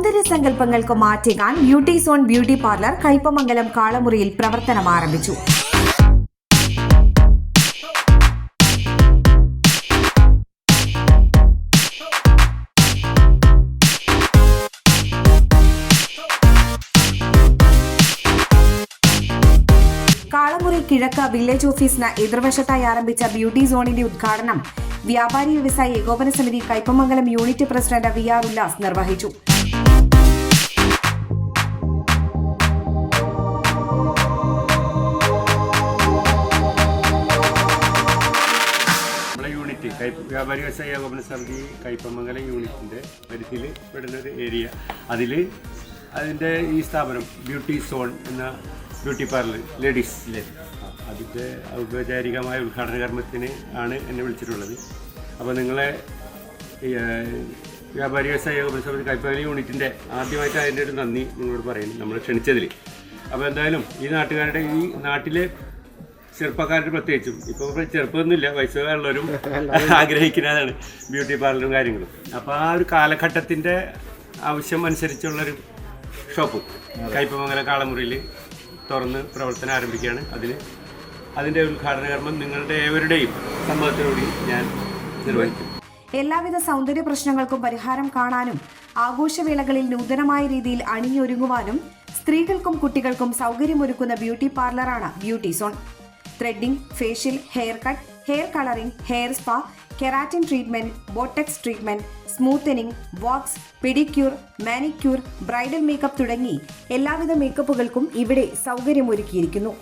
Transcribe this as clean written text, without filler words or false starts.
സൗന്ദര്യ സങ്കല്പങ്ങൾക്ക് മാറ്റേകാൻ beauty zone beauty parlour Kaipamangalam കാളമുറിയിൽ പ്രവർത്തനം ആരംഭിച്ചു. കാളമുറി കിഴക്ക് വില്ലേജ് ഓഫീസിന് എതിർവശത്തായി ആരംഭിച്ച ബ്യൂട്ടി സോണിന്റെ ഉദ്ഘാടനം വ്യാപാരി വ്യവസായി ഏകോപന സമിതി Kaipamangalam unit president VR Ullas നിർവഹിച്ചു. വ്യാപാരി വ്യവസായ ഏകോപന സമിതി കയ്പമംഗലം യൂണിറ്റിൻ്റെ പരിധിയിൽ പെടുന്നൊരു ഏരിയ. അതിൻ്റെ ഈ സ്ഥാപനം ബ്യൂട്ടി സോൺ എന്ന ബ്യൂട്ടി പാർലർ ലേഡീസ് അതിൻ്റെ ഔപചാരികമായ ഉദ്ഘാടന കർമ്മത്തിന് ആണ് എന്നെ വിളിച്ചിട്ടുള്ളത്. അപ്പോൾ നിങ്ങളെ വ്യാപാരി വ്യവസായ ഏകോപന സമിതി കയ്പമംഗലം യൂണിറ്റിൻ്റെ ആദ്യമായിട്ട് അതിൻ്റെ ഒരു നന്ദി നിങ്ങളോട് പറയുന്നു, നമ്മൾ ക്ഷണിച്ചതിൽ. അപ്പോൾ എന്തായാലും ഈ നാട്ടിലെ ചെറുപ്പക്കാരുടെ പ്രത്യേകിച്ചും ഇപ്പോൾ ചെറുപ്പമൊന്നുമില്ല, വയസ്സുകാരുള്ളവരും ആഗ്രഹിക്കുന്നതാണ് ബ്യൂട്ടി പാർലറും കാര്യങ്ങളും. അപ്പോൾ ആ ഒരു കാലഘട്ടത്തിൻ്റെ ആവശ്യം അനുസരിച്ചുള്ളൊരു ഷോപ്പ് കയ്പമംഗലം കാളമുറിയിൽ തുറന്ന് പ്രവർത്തനം ആരംഭിക്കുകയാണ്. അതിൻ്റെ ഉദ്ഘാടന കർമ്മം നിങ്ങളുടെ ഏവരുടെയും സമ്മതത്തോടുകൂടി ഞാൻ നിർവഹിക്കും. എല്ലാവിധ സൗന്ദര്യ പ്രശ്നങ്ങൾക്കും പരിഹാരം കാണാനും ആഘോഷവേളകളിൽ നൂതനമായ രീതിയിൽ അണിഞ്ഞൊരുങ്ങുവാനും സ്ത്രീകൾക്കും കുട്ടികൾക്കും സൗകര്യമൊരുക്കുന്ന ബ്യൂട്ടി പാർലറാണ് beauty zone. Threading, facial, hair cut, hair colouring, hair spa, keratin treatment, botox treatment, smoothening, wax, pedicure, manicure, bridal makeup തുടങ്ങി എല്ലാവിധ മേക്കപ്പുകൾക്കും ഇവിടെ സൗകര്യമൊരുക്കിയിരിക്കുന്നു.